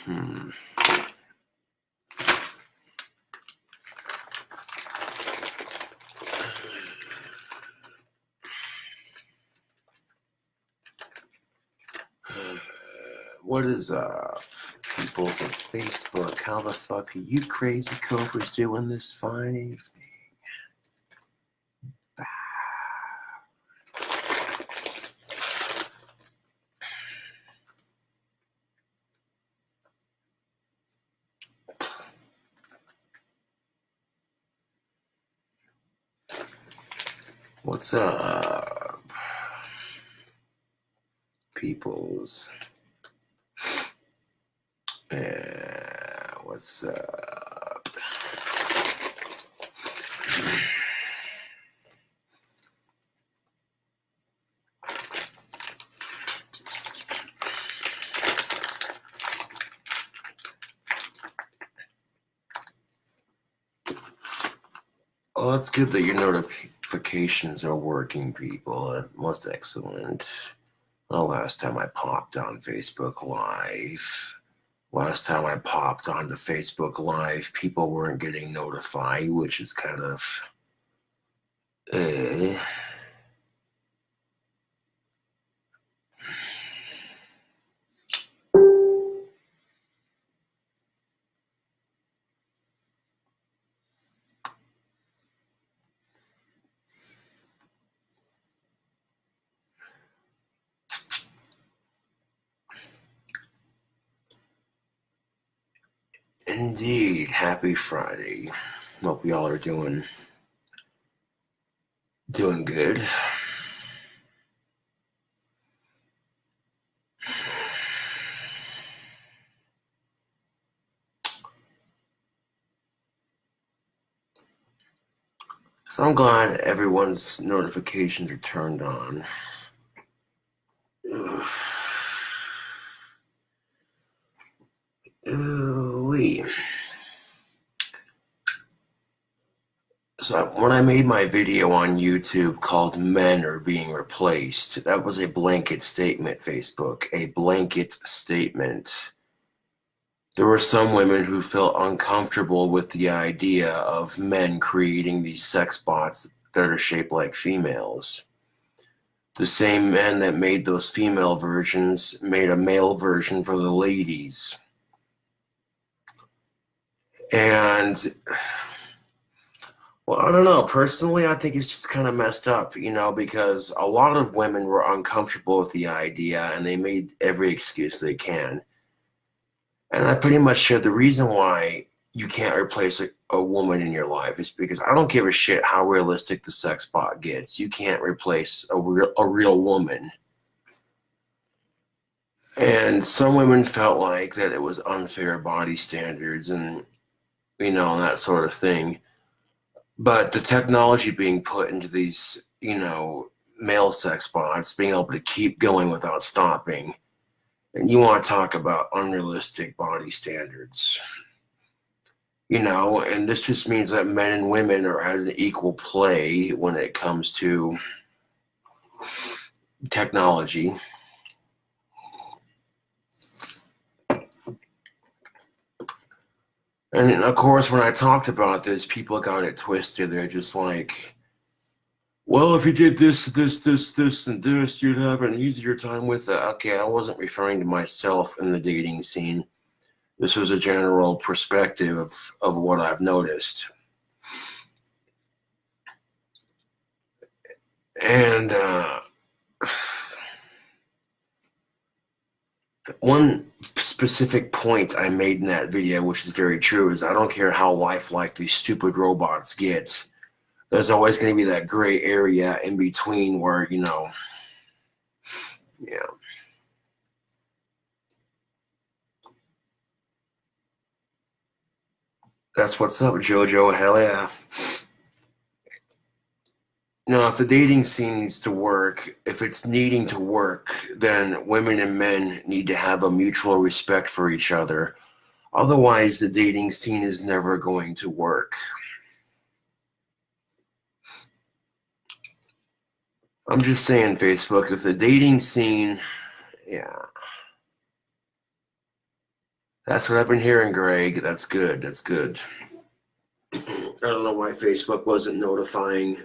What is people's on Facebook? How the fuck are you crazy cobras doing this fine evening? What's up, peoples? Yeah, what's up? Well, it's good that your notifications are working, people. Most excellent. Well, last time I popped on Facebook Live. Last time I popped onto Facebook Live, people weren't getting notified, which is kind of Indeed. Happy Friday. Hope y'all are doing good. So I'm glad everyone's notifications are turned on. Ooh-wee. So when I made my video on YouTube called Men Are Being Replaced, that was a blanket statement, Facebook. A blanket statement. There were some women who felt uncomfortable with the idea of men creating these sex bots that are shaped like females. The same men that made those female versions made a male version for the ladies. And, well, I don't know. Personally, I think it's just kind of messed up, because a lot of women were uncomfortable with the idea and they made every excuse they can. And I pretty much said the reason why you can't replace a woman in your life is because I don't give a shit how realistic the sex bot gets. You can't replace a real woman. And some women felt like that it was unfair body standards and, that sort of thing. But the technology being put into these, male sex bots, being able to keep going without stopping, and you want to talk about unrealistic body standards. And this just means that men and women are at an equal play when it comes to technology. And of course, when I talked about this, people got it twisted. They're just like, well, if you did this, and this, you'd have an easier time with it. Okay, I wasn't referring to myself in the dating scene. This was a general perspective of what I've noticed. And one specific point I made in that video, which is very true, is I don't care how lifelike these stupid robots get. There's always going to be that gray area in between where, yeah. That's what's up, Jojo. Hell yeah. Now, if the dating scene needs to work, if it's needing to work, then women and men need to have a mutual respect for each other. Otherwise, the dating scene is never going to work. I'm just saying, Facebook, if the dating scene, yeah. That's what I've been hearing, Greg. That's good. That's good. I don't know why Facebook wasn't notifying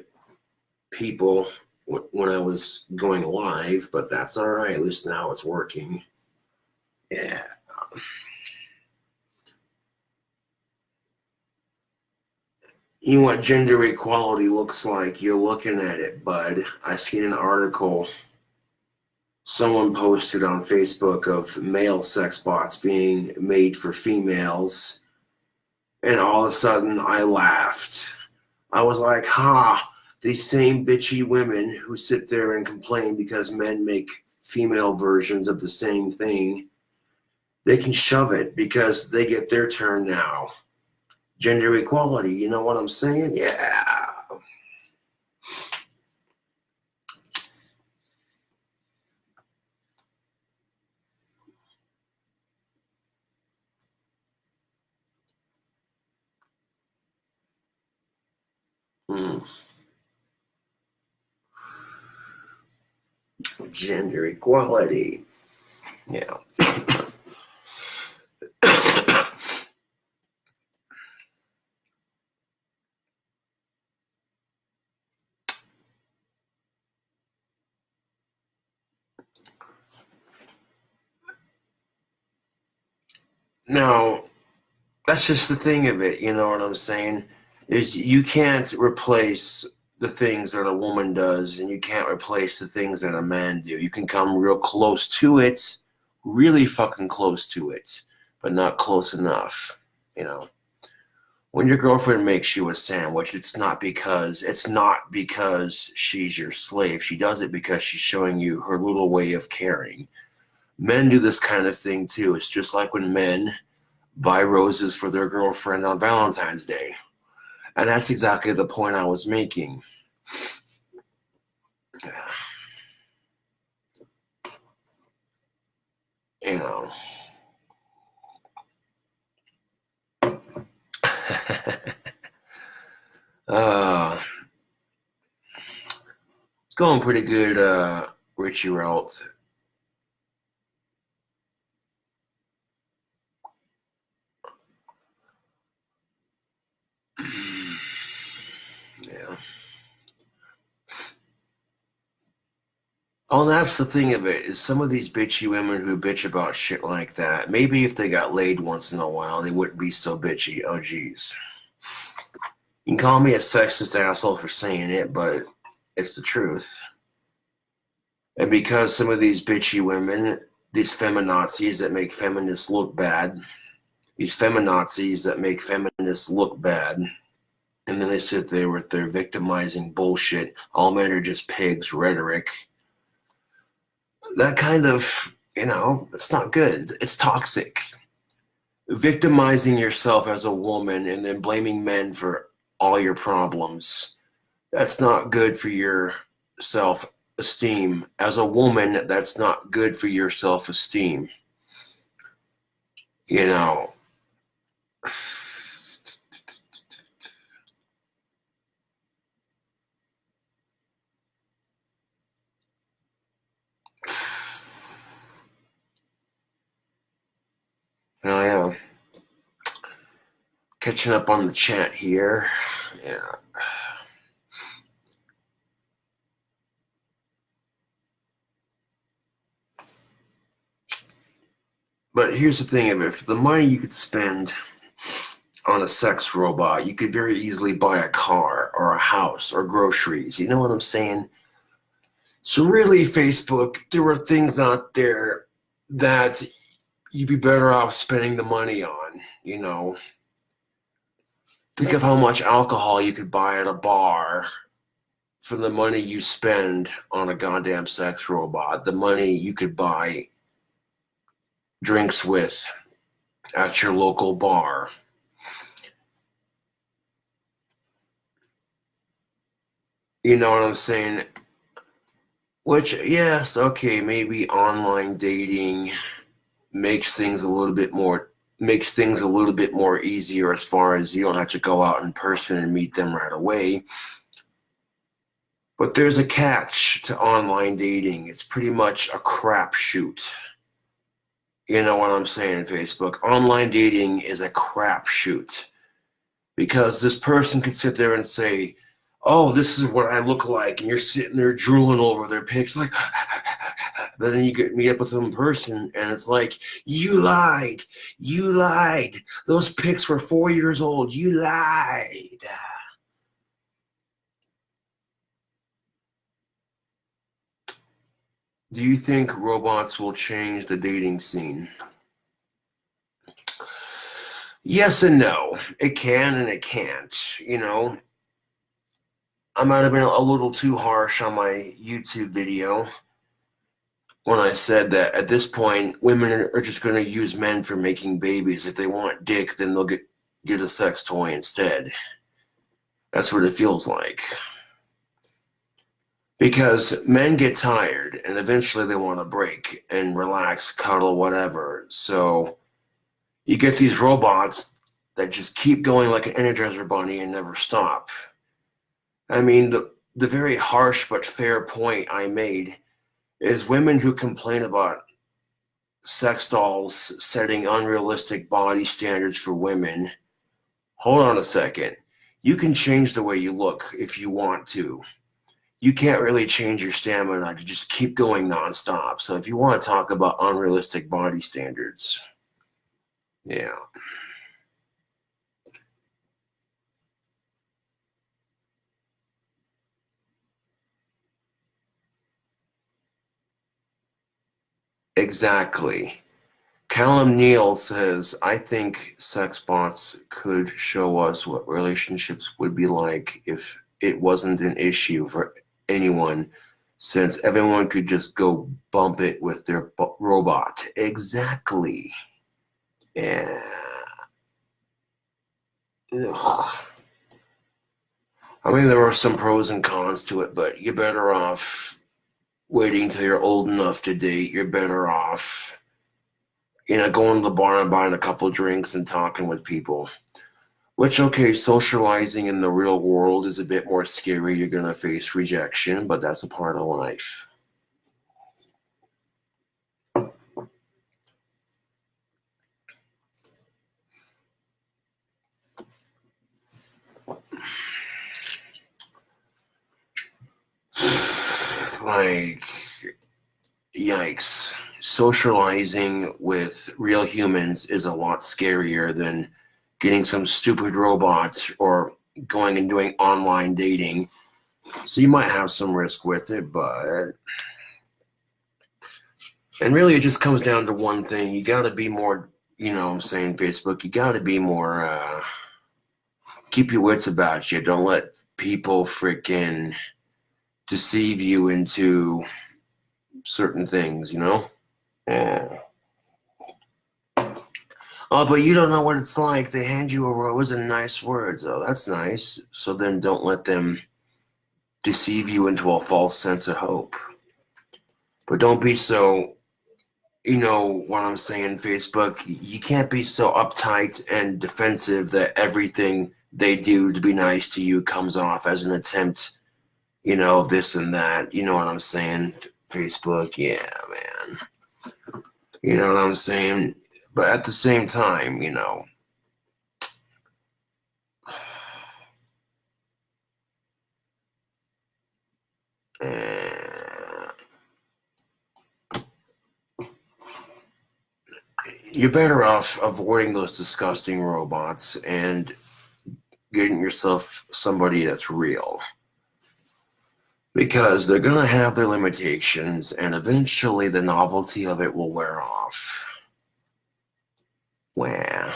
people when I was going live, but that's all right. At least now it's working. Yeah. You know what gender equality looks like? You're looking at it, bud. I seen an article someone posted on Facebook of male sex bots being made for females, and all of a sudden I laughed. I was like, ha, these same bitchy women who sit there and complain because men make female versions of the same thing, they can shove it because they get their turn now. Gender equality, you know what I'm saying? Yeah. Hmm. Gender equality. Yeah. Now, that's just the thing of it, you know what I'm saying? Is you can't replace the things that a woman does, and you can't replace the things that a man do. You can come real close to it, really fucking close to it, but not close enough, you know. When your girlfriend makes you a sandwich, it's not because she's your slave. She does it because she's showing you her little way of caring. Men do this kind of thing too. It's just like when men buy roses for their girlfriend on Valentine's Day. And that's exactly the point I was making. You know. uh, it's going pretty good, Richie Ralt. Yeah. Oh, that's the thing of it, is some of these bitchy women who bitch about shit like that, maybe if they got laid once in a while, they wouldn't be so bitchy. Oh, geez. You can call me a sexist asshole for saying it, but it's the truth. And because some of these bitchy women, these feminazis that make feminists look bad, these feminazis that make feminists look bad, and then they sit there with their victimizing bullshit, all men are just pigs rhetoric. That kind of, it's not good. It's toxic. Victimizing yourself as a woman and then blaming men for all your problems, that's not good for your self-esteem. As a woman, that's not good for your self-esteem. You know, oh yeah. Catching up on the chat here. Yeah. But here's the thing of it. For the money you could spend on a sex robot, you could very easily buy a car or a house or groceries. You know what I'm saying? So really, Facebook, there are things out there that you'd be better off spending the money on, you know. Think of how much alcohol you could buy at a bar for the money you spend on a goddamn sex robot, the money you could buy drinks with at your local bar. You know what I'm saying? Which, yes, okay, maybe online dating makes things a little bit more easier as far as you don't have to go out in person and meet them right away. But there's a catch to online dating. It's pretty much a crapshoot. You know what I'm saying, Facebook? Online dating is a crapshoot because this person could sit there and say, "Oh, this is what I look like," and you're sitting there drooling over their pics, like. But then you get meet up with them in person, and it's like, "You lied, you lied. Those pics were 4 years old. You lied." Do you think robots will change the dating scene? Yes and no. It can and it can't. You know, I might have been a little too harsh on my YouTube video when I said that at this point, women are just going to use men for making babies. If they want dick, then they'll get a sex toy instead. That's what it feels like. Because men get tired and eventually they want to break and relax, cuddle, whatever. So you get these robots that just keep going like an Energizer bunny and never stop. I mean, the very harsh but fair point I made is women who complain about sex dolls setting unrealistic body standards for women. Hold on a second. You can change the way you look if you want to. You can't really change your stamina to just keep going nonstop. So if you want to talk about unrealistic body standards, yeah. Exactly. Callum Neal says, I think sex bots could show us what relationships would be like if it wasn't an issue for anyone, since everyone could just go bump it with their robot. Exactly. Yeah. Ugh. I mean, there are some pros and cons to it, but you're better off waiting till you're old enough to date. You're better off, going to the bar and buying a couple drinks and talking with people. Which, okay, socializing in the real world is a bit more scary. You're going to face rejection, but that's a part of life. Like, yikes. Socializing with real humans is a lot scarier than getting some stupid robot or going and doing online dating. So you might have some risk with it, but and really it just comes down to one thing. You got to be more, I'm saying, Facebook, you got to be more keep your wits about you. Don't let people freaking deceive you into certain things, Yeah. Oh, but you don't know what it's like. They hand you a rose and nice words. Oh, that's nice. So then don't let them deceive you into a false sense of hope. But don't be so, what I'm saying, Facebook. You can't be so uptight and defensive that everything they do to be nice to you comes off as an attempt, this and that. You know what I'm saying? Facebook, yeah, man. You know what I'm saying? But at the same time, uh, you're better off avoiding those disgusting robots and getting yourself somebody that's real. Because they're going to have their limitations, and eventually the novelty of it will wear off. Well,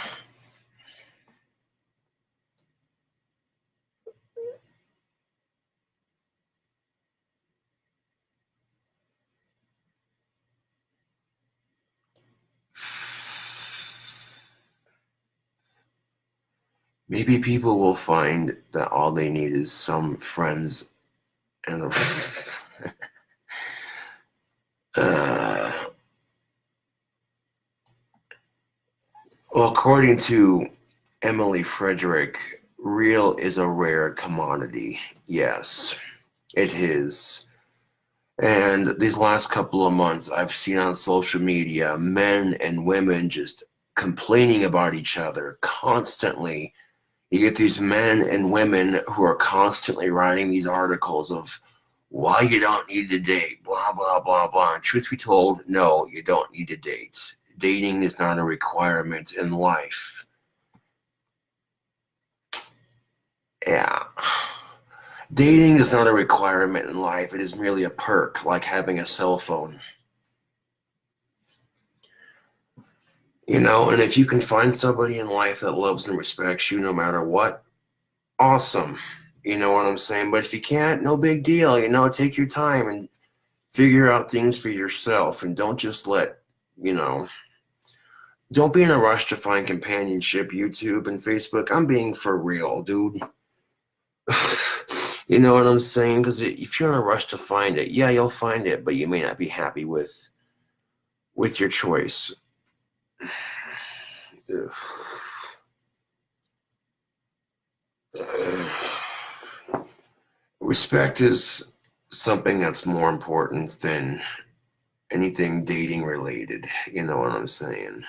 maybe people will find that all they need is some friends and a. uh, well, according to Emily Frederick, real is a rare commodity. Yes, it is. And these last couple of months, I've seen on social media men and women just complaining about each other constantly. You get these men and women who are constantly writing these articles of why you don't need to date, blah, blah, blah, blah. And truth be told, no, you don't need to date. Dating is not a requirement in life. Yeah. Dating is not a requirement in life. It is merely a perk, like having a cell phone. You know, and if you can find somebody in life that loves and respects you no matter what, awesome. You know what I'm saying? But if you can't, no big deal. You know, take your time and figure out things for yourself and don't just let, you know, don't be in a rush to find companionship, YouTube and Facebook. I'm being for real, dude. You know what I'm saying? Because if you're in a rush to find it, yeah, you'll find it, but you may not be happy with your choice. Respect is something that's more important than anything dating related. You know what I'm saying?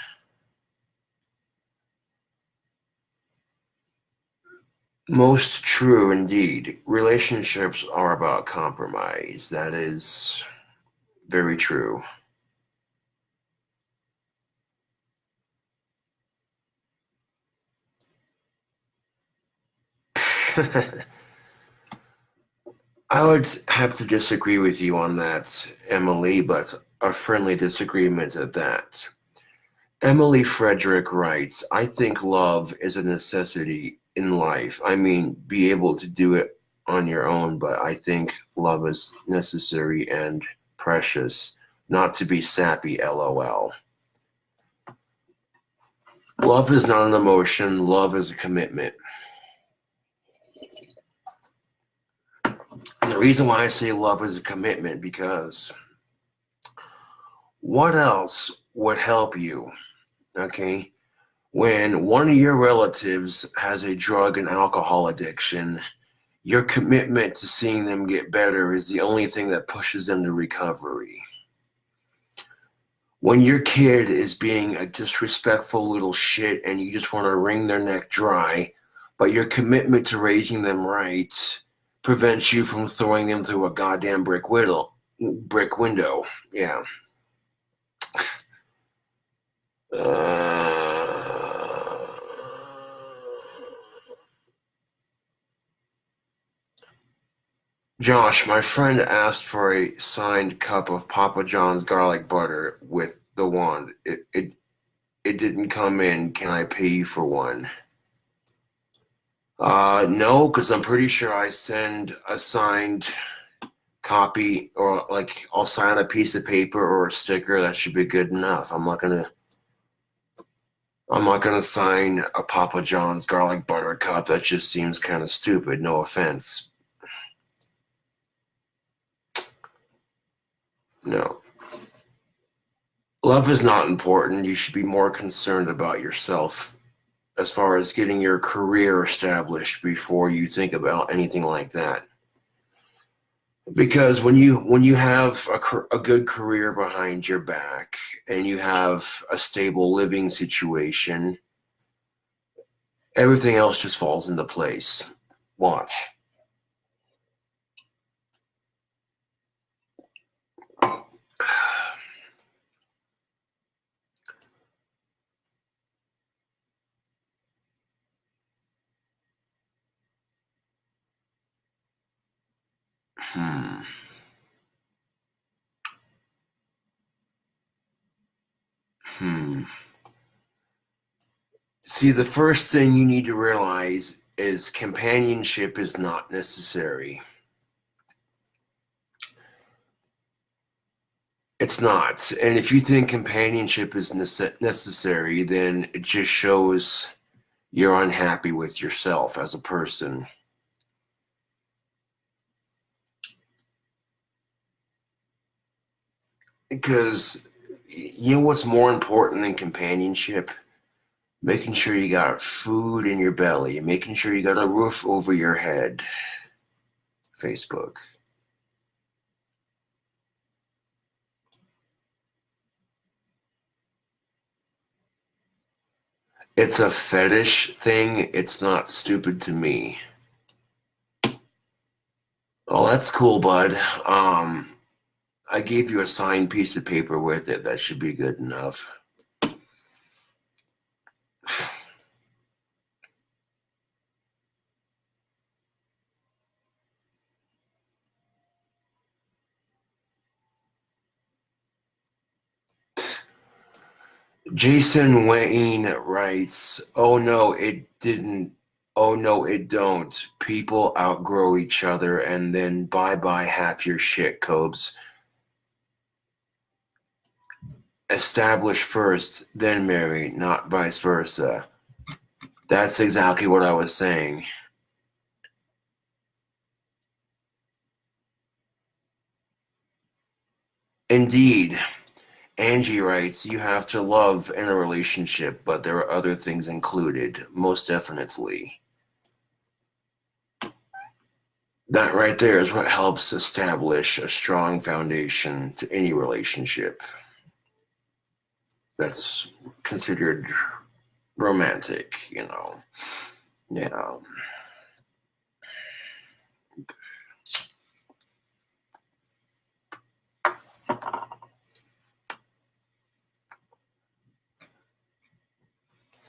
Most true indeed. Relationships are about compromise. That is very true. I would have to disagree with you on that, Emily, but a friendly disagreement at that. Emily Frederick writes, I think love is a necessity in life. I mean, be able to do it on your own, but I think love is necessary and precious, not to be sappy, lol. Love is not an emotion, love is a commitment. And the reason why I say love is a commitment, because what else would help you, okay? When one of your relatives has a drug and alcohol addiction, your commitment to seeing them get better is the only thing that pushes them to recovery. When your kid is being a disrespectful little shit and you just want to wring their neck dry, but your commitment to raising them right prevents you from throwing them through a goddamn brick window. Yeah. Josh, my friend asked for a signed cup of Papa John's garlic butter with the wand. It didn't come in. Can I pay you for one? No, because I'm pretty sure I send a signed copy, or like I'll sign a piece of paper or a sticker. That should be good enough. I'm not gonna sign a Papa John's garlic butter cup. That just seems kind of stupid. No offense. No. Love is not important. You should be more concerned about yourself as far as getting your career established before you think about anything like that. Because when you have a good career behind your back and you have a stable living situation, everything else just falls into place. Watch. Hmm. Hmm. See, the first thing you need to realize is companionship is not necessary. It's not. And if you think companionship is necessary, then it just shows you're unhappy with yourself as a person. Because you know what's more important than companionship? Making sure you got food in your belly, making sure you got a roof over your head. Facebook. It's a fetish thing. It's not stupid to me. Oh, that's cool, bud. I gave you a signed piece of paper with it. That should be good enough. Jason Wayne writes, "Oh no, it didn't. Oh no, it don't. People outgrow each other and then bye-bye half your shit, Cobes. Establish first, then marry, not vice versa." That's exactly what I was saying. Indeed. Angie writes, "You have to love in a relationship, but there are other things included, most definitely." That right there is what helps establish a strong foundation to any relationship that's considered romantic, you know. Yeah.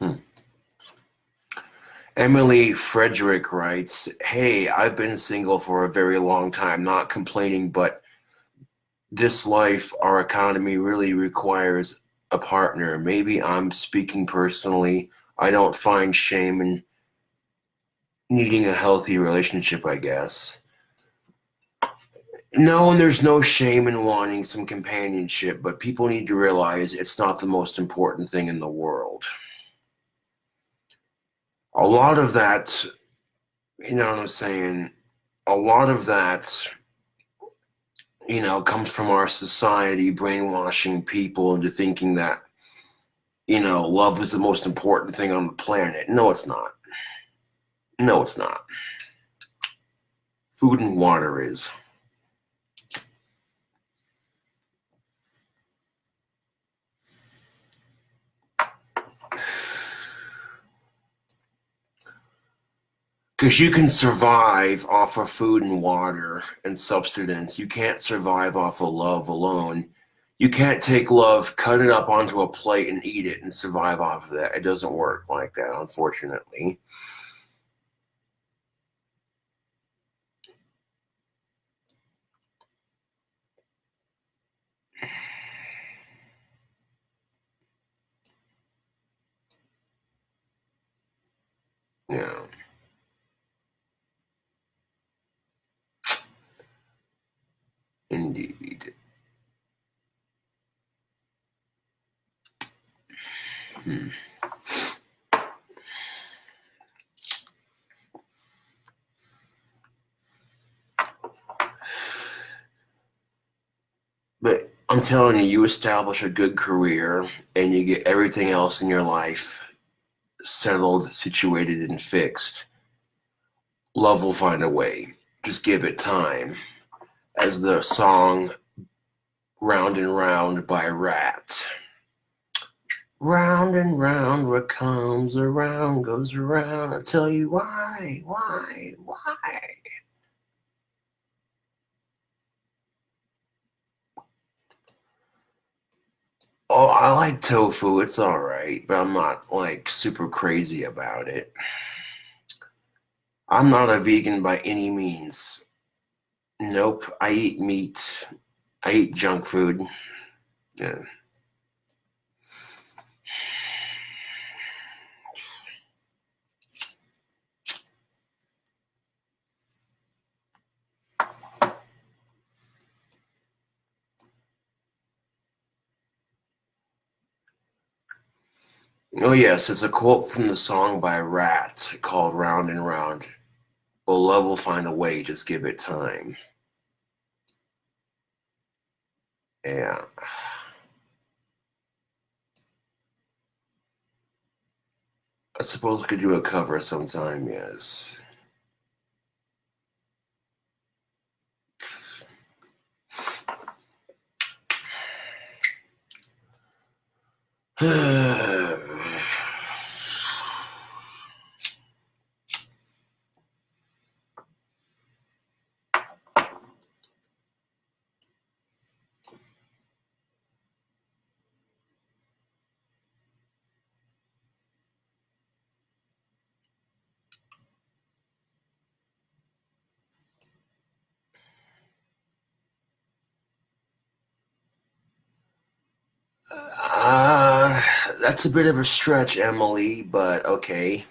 Hmm. Emily Frederick writes, "Hey, I've been single for a very long time, not complaining, but this life, our economy really requires a partner. Maybe I'm speaking personally. I don't find shame in needing a healthy relationship, I guess." No, and there's no shame in wanting some companionship, but people need to realize it's not the most important thing in the world. A lot of that, you know what I'm saying? A lot of that, comes from our society brainwashing people into thinking that, love is the most important thing on the planet. No, it's not. No, it's not. Food and water is. Because you can survive off of food and water and substance. You can't survive off of love alone. You can't take love, cut it up onto a plate, and eat it and survive off of that. It doesn't work like that, unfortunately. Yeah, indeed. Hmm. But I'm telling you, you establish a good career and you get everything else in your life settled, situated, and fixed. Love will find a way. Just give it time. As the song Round and Round by Rat. Round and round, what comes around goes around. I'll tell you why. Oh, I like tofu. It's all right, but I'm not like super crazy about it. I'm not a vegan by any means. Nope. I eat meat. I eat junk food. Yeah. Oh yes, it's a quote from the song by Rat called "Round and Round." Well, love will find a way. Just give it time. Yeah. I suppose we could do a cover sometime. Yes. That's a bit of a stretch, Emily, but okay.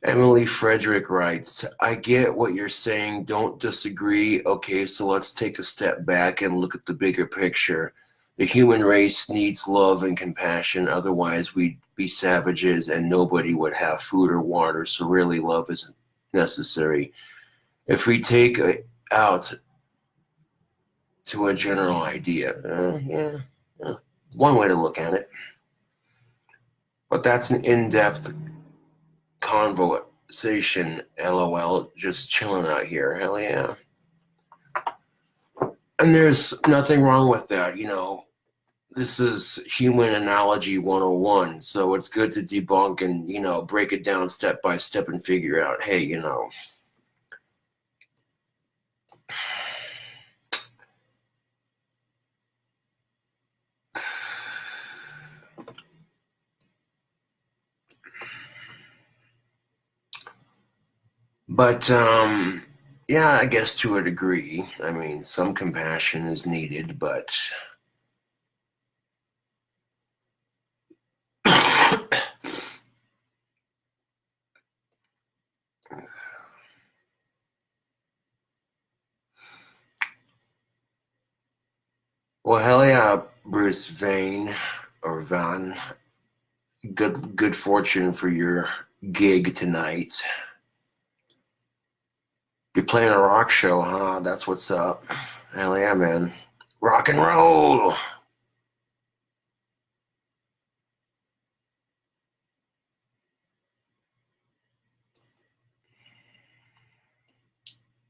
Emily Frederick writes, I get what you're saying, don't disagree. Okay, so let's take a step back and look at the bigger picture. The human race needs love and compassion, otherwise we'd be savages and nobody would have food or water, so really love isn't necessary. If we take out to a general idea, yeah, one way to look at it. But that's an in-depth conversation, LOL, just chilling out here. Hell yeah. And there's nothing wrong with that, you know. This is human analogy 101, so it's good to debunk and, you know, break it down step by step and figure out, hey, you know. But, yeah, I guess to a degree. I mean, some compassion is needed, but well, hell yeah, Bruce Vane or Van. Good fortune for your gig tonight. You're playing a rock show, huh? That's what's up. Hell yeah, man. Rock and roll.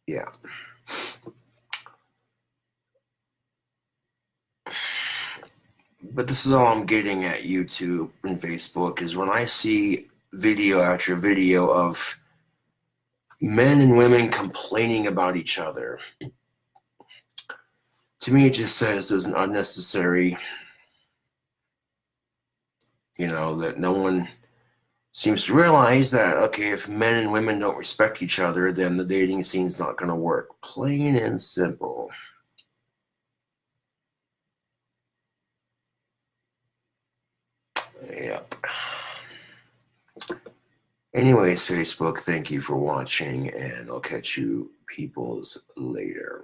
Yeah. But this is all I'm getting at YouTube and Facebook is when I see video after video of men and women complaining about each other. To me, it just says there's an unnecessary, you know, that no one seems to realize that, okay, if men and women don't respect each other, then the dating scene's not going to work. Plain and simple. Yep. Anyways, Facebook, thank you for watching, and I'll catch you peoples later.